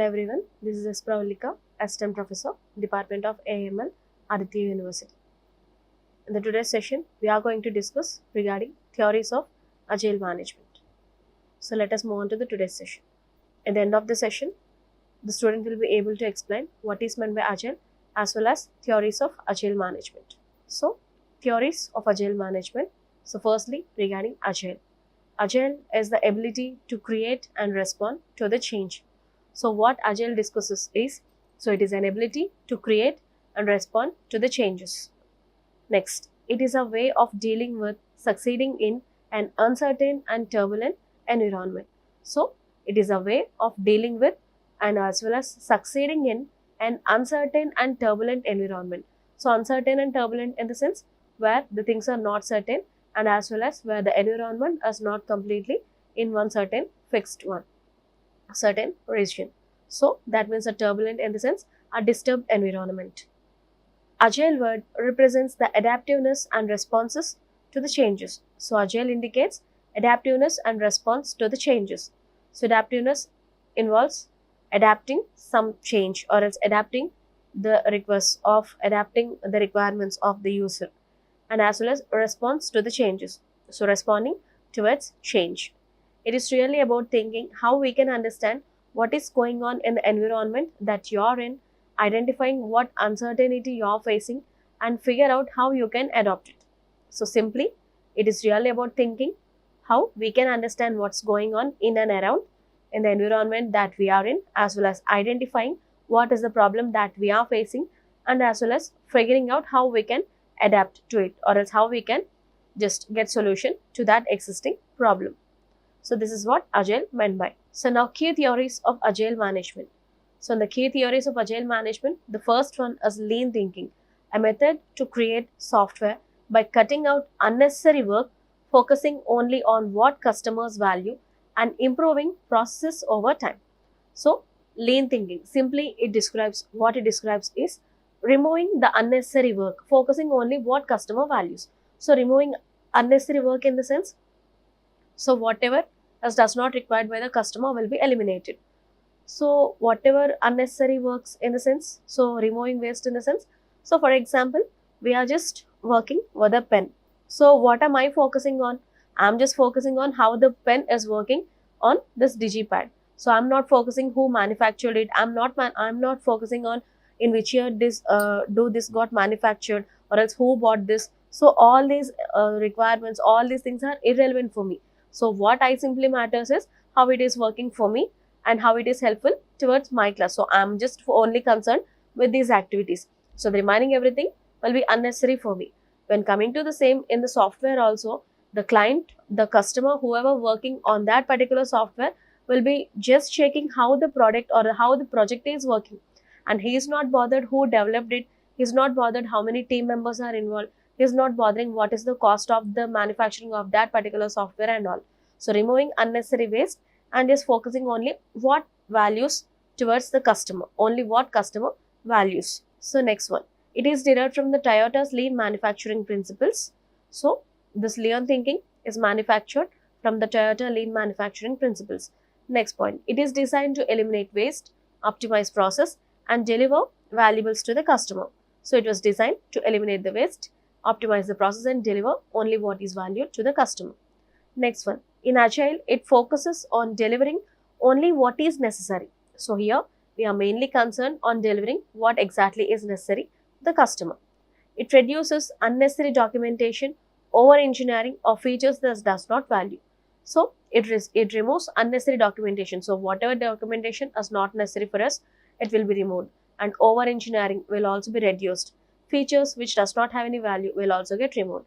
everyone, this is S. Pravalika, Assistant Professor, Department of AML, Aditya University. In the today's session, we are going to discuss regarding theories of Agile management. So let us move on to the today's session. At the end of the session, the student will be able to explain what is meant by Agile as well as theories of Agile management. So, theories of Agile management. So firstly, regarding Agile. Agile is the ability to create and respond to the change. So what Agile discusses is, so it is an ability to create and respond to the changes. Next, it is a way of dealing with succeeding in an uncertain and turbulent environment. So it is a way of dealing with and as well as succeeding in an uncertain and turbulent environment. So uncertain and turbulent in the sense where the things are not certain and as well as where the environment is not completely in one certain fixed one, certain region. So that means a turbulent in the sense a disturbed environment. Agile word represents the adaptiveness and responses to the changes. So Agile indicates adaptiveness and response to the changes. So adaptiveness involves adapting some change or else adapting the requests of adapting the requirements of the user, and as well as response to the changes. So responding towards change. It is really about thinking how we can understand what is going on in the environment that you are in, identifying what uncertainty you are facing, and figure out how you can adopt it. So simply, it is really about thinking how we can understand what's going on in and around in the environment that we are in, as well as identifying what is the problem that we are facing, and as well as figuring out how we can adapt to it, or else how we can just get solution to that existing problem. So this is what Agile meant by. So now key theories of Agile management. So in the key theories of Agile management, the first one is lean thinking, a method to create software by cutting out unnecessary work, focusing only on what customers value and improving processes over time. So lean thinking, simply it describes is removing the unnecessary work, focusing only what customer values. So removing unnecessary work in the sense, so whatever does not required by the customer will be eliminated. So whatever unnecessary works in the sense, so removing waste in the sense, so for example, we are just working with a pen. So what am I focusing on? I'm just focusing on how the pen is working on this digipad. So I'm not focusing who manufactured it. I'm not focusing on in which year this got manufactured, or else who bought this. So all these requirements, all these things are irrelevant for me. So what I simply matters is how it is working for me and how it is helpful towards my class. So I'm just only concerned with these activities. So the remaining everything will be unnecessary for me. When coming to the same in the software also, the client, the customer, whoever working on that particular software will be just checking how the product or how the project is working. And he is not bothered who developed it. He is not bothered how many team members are involved. He is not bothering what is the cost of the manufacturing of that particular software and all. So removing unnecessary waste and just focusing only what values towards the customer, only what customer values. So next one, it is derived from the Toyota's lean manufacturing principles. So this lean thinking is manufactured from the Toyota lean manufacturing principles. Next point, it is designed to eliminate waste, optimize process, and deliver valuables to the customer. So it was designed to eliminate the waste, optimize the process, and deliver only what is valued to the customer. Next one, in Agile, it focuses on delivering only what is necessary. So here, we are mainly concerned on delivering what exactly is necessary to the customer. It reduces unnecessary documentation, over-engineering, or features that does not value. So it removes unnecessary documentation. So whatever documentation is not necessary for us, it will be removed, and over-engineering will also be reduced. Features which does not have any value will also get removed.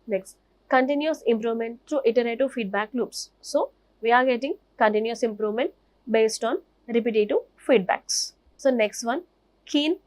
Next, continuous improvement through iterative feedback loops. So we are getting continuous improvement based on repetitive feedbacks. So next one, key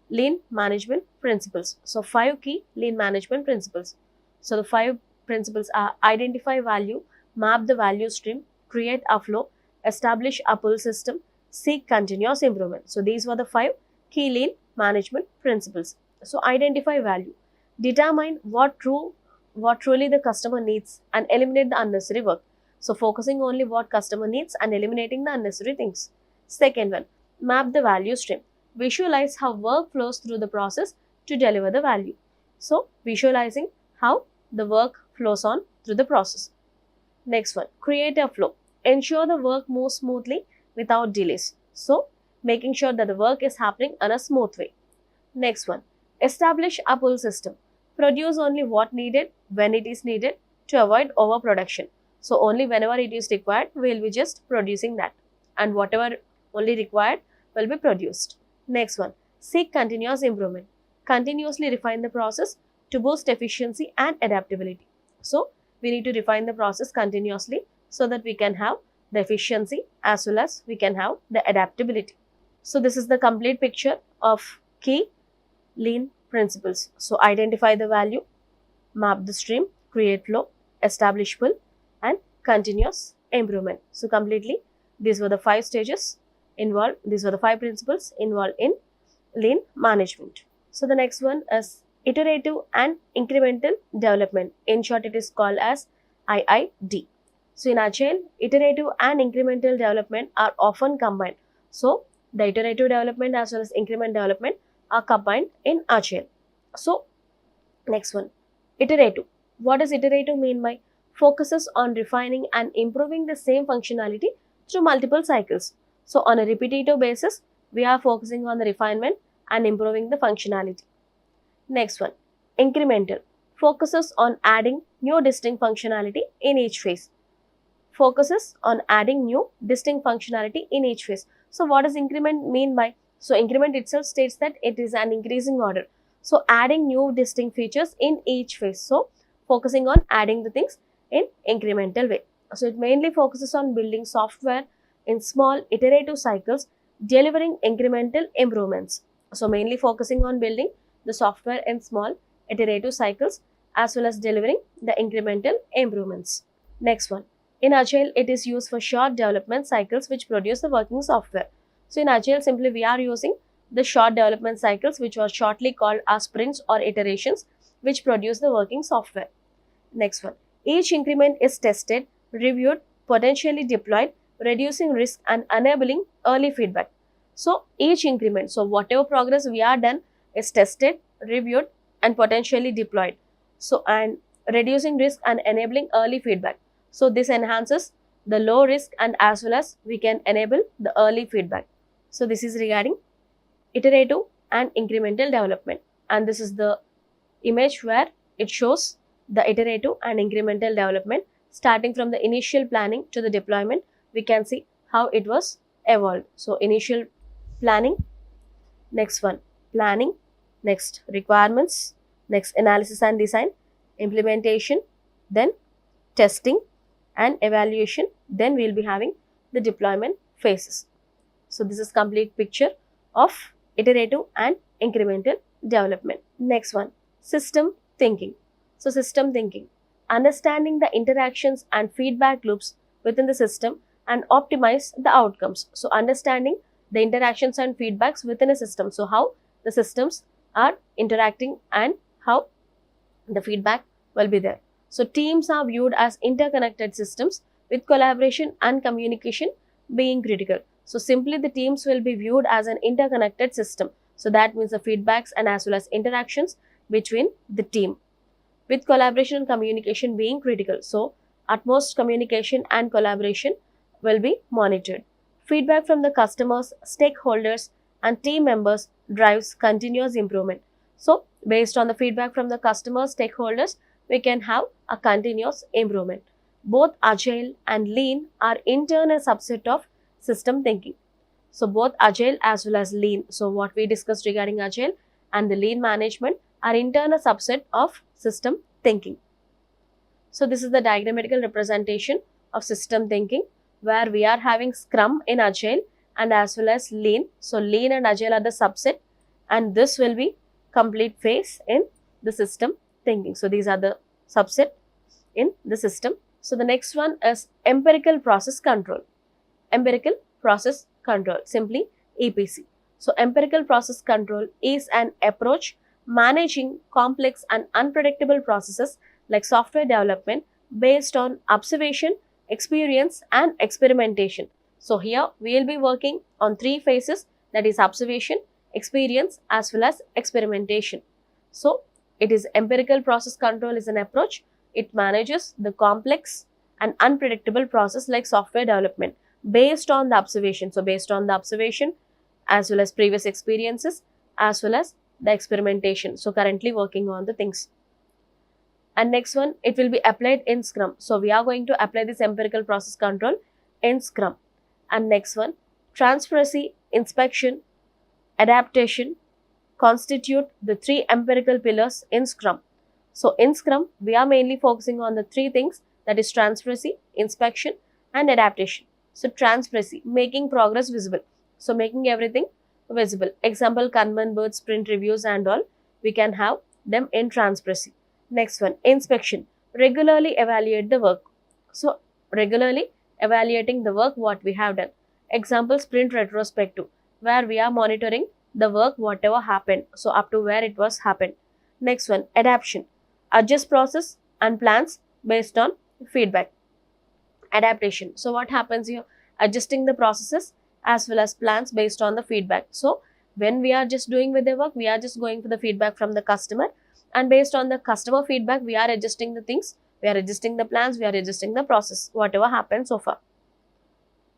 lean management principles. So 5 key lean management principles. So the 5 principles are: identify value, map the value stream, create a flow, establish a pull system, seek continuous improvement. So these were the 5 key lean management principles. So identify value, determine what truly the customer needs and eliminate the unnecessary work. So focusing only what customer needs and eliminating the unnecessary things. Second one, map the value stream. Visualize how work flows through the process to deliver the value. So, visualizing how the work flows on through the process. Next one, create a flow. Ensure the work moves smoothly without delays. So, making sure that the work is happening in a smooth way. Next one, establish a pull system. Produce only what needed when it is needed to avoid overproduction. So, only whenever it is required, we will be just producing that, and whatever only required will be produced. Next one, seek continuous improvement. Continuously refine the process to boost efficiency and adaptability. So, we need to refine the process continuously so that we can have the efficiency as well as we can have the adaptability. So, this is the complete picture of key lean principles. So, identify the value, map the stream, create flow, establish pull, and continuous improvement. So, completely these were the 5 stages involved, these were the 5 principles involved in lean management. So, the next one is iterative and incremental development. In short, it is called as IID. So, in Agile, iterative and incremental development are often combined. So, the iterative development as well as increment development are combined in Agile. So, next one, iterative. What does iterative mean by? Focuses on refining and improving the same functionality through multiple cycles. So, on a repetitive basis, we are focusing on the refinement and improving the functionality. Next one, incremental. Focuses on adding new distinct functionality in each phase. Focuses on adding new distinct functionality in each phase. So, what does increment mean by? So, increment itself states that it is an increasing order. So, adding new distinct features in each phase. So, focusing on adding the things in incremental way. So, it mainly focuses on building software in small iterative cycles, delivering incremental improvements. So, mainly focusing on building the software in small iterative cycles as well as delivering the incremental improvements. Next one, in Agile, it is used for short development cycles which produce the working software. So, in Agile, simply we are using the short development cycles which are shortly called as sprints or iterations which produce the working software. Next one, each increment is tested, reviewed, potentially deployed, reducing risk and enabling early feedback. So, each increment, so whatever progress we are done is tested, reviewed and potentially deployed. So, and reducing risk and enabling early feedback. So, this enhances the low risk and as well as we can enable the early feedback. So, this is regarding iterative and incremental development, and this is the image where it shows the iterative and incremental development starting from the initial planning to the deployment. We can see how it was evolved. So, initial planning, next one planning, next requirements, next analysis and design, implementation, then testing and evaluation, then we will be having the deployment phases. So, this is complete picture of iterative and incremental development. Next one, system thinking. So, system thinking, understanding the interactions and feedback loops within the system and optimize the outcomes. So, understanding the interactions and feedbacks within a system. So, how the systems are interacting and how the feedback will be there. So, teams are viewed as interconnected systems with collaboration and communication being critical. So, simply the teams will be viewed as an interconnected system. So, that means the feedbacks and as well as interactions between the team with collaboration and communication being critical. So, utmost communication and collaboration will be monitored. Feedback from the customers, stakeholders and team members drives continuous improvement. So, based on the feedback from the customers, stakeholders, we can have a continuous improvement. Both Agile and Lean are in turn a subset of system thinking. So, both Agile as well as Lean. So, what we discussed regarding Agile and the Lean management are in turn a subset of system thinking. So, this is the diagrammatical representation of system thinking where we are having Scrum in Agile and as well as Lean. So, Lean and Agile are the subset and this will be complete phase in the system thinking. So, these are the subset in the system. So, the next one is empirical process control. Empirical process control, simply EPC. So, empirical process control is an approach managing complex and unpredictable processes like software development based on observation, experience and experimentation. So here we will be working on 3 phases, that is observation, experience as well as experimentation. So it is empirical process control is an approach. It manages the complex and unpredictable process like software development based on the observation. So based on the observation as well as previous experiences as well as the experimentation. So currently working on the things. And next one, it will be applied in Scrum. So we are going to apply this empirical process control in Scrum. And next one, transparency, inspection, adaptation constitute the 3 empirical pillars in Scrum. So in Scrum, we are mainly focusing on the 3 things, that is transparency, inspection and adaptation. So transparency, making progress visible. So making everything visible. Example, Kanban boards, sprint reviews and all, we can have them in transparency. Next one, inspection, regularly evaluate the work. So regularly evaluating the work what we have done. Example, sprint retrospective, where we are monitoring the work whatever happened, so up to where it was happened. Next one, adaptation, adjust process and plans based on feedback. Adaptation, so what happens here, adjusting the processes as well as plans based on the feedback. So when we are just doing with the work, we are just going for the feedback from the customer, and based on the customer feedback we are adjusting the things, we are adjusting the plans, we are adjusting the process whatever happened so far.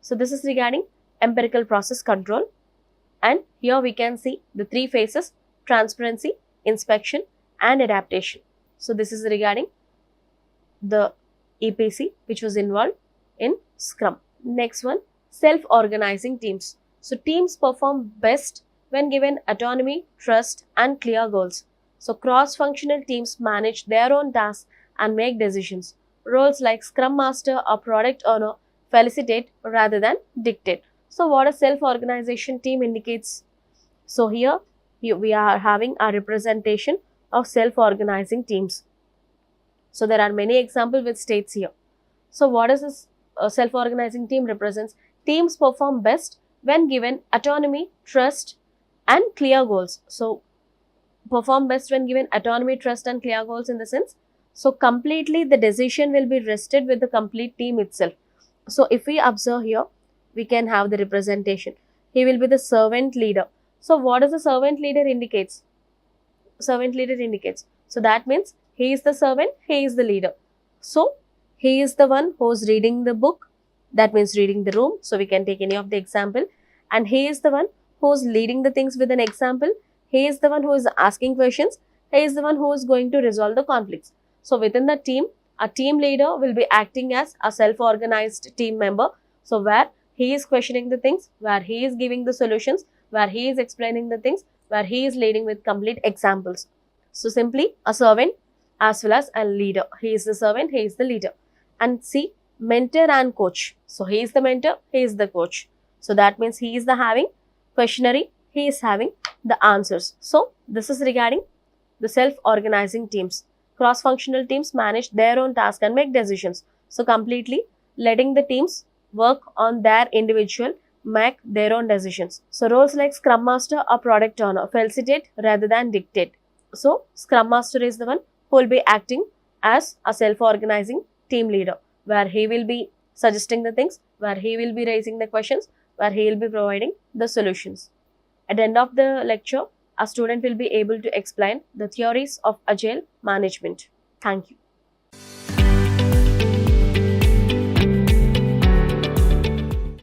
So this is regarding empirical process control. And here we can see the 3 phases, transparency, inspection and adaptation. So this is regarding the EPC which was involved in Scrum. Next one, self-organizing teams. So teams perform best when given autonomy, trust and clear goals. So cross-functional teams manage their own tasks and make decisions. Roles like Scrum Master or Product Owner facilitate rather than dictate. So what a self-organization team indicates? So here we are having a representation of self-organizing teams. So there are many examples which states here. So what is this self-organizing team represents? Teams perform best when given autonomy, trust and clear goals. So perform best when given autonomy, trust and clear goals in the sense, so completely the decision will be rested with the complete team itself. So if we observe here, we can have the representation. He will be the servant leader. So what does the servant leader indicates? Servant leader indicates, so that means he is the servant, he is the leader. So he is the one who is reading the book, that means reading the room. So we can take any of the example, and he is the one who is leading the things with an example. He is the one who is asking questions. He is the one who is going to resolve the conflicts. So within the team, a team leader will be acting as a self-organized team member. So where he is questioning the things, where he is giving the solutions, where he is explaining the things, where he is leading with complete examples. So simply a servant as well as a leader. He is the servant, he is the leader. And see, mentor and coach. So he is the mentor, he is the coach. So that means he is the having questionary, he is having the answers. So this is regarding the self-organizing teams. Cross-functional teams manage their own tasks and make decisions. So completely letting the teams work on their individual, make their own decisions. So roles like Scrum Master or Product Owner facilitate rather than dictate. So Scrum Master is the one who will be acting as a self-organizing team leader, where he will be suggesting the things, where he will be raising the questions, where he will be providing the solutions. At the end of the lecture, a student will be able to explain the theories of Agile management. Thank you.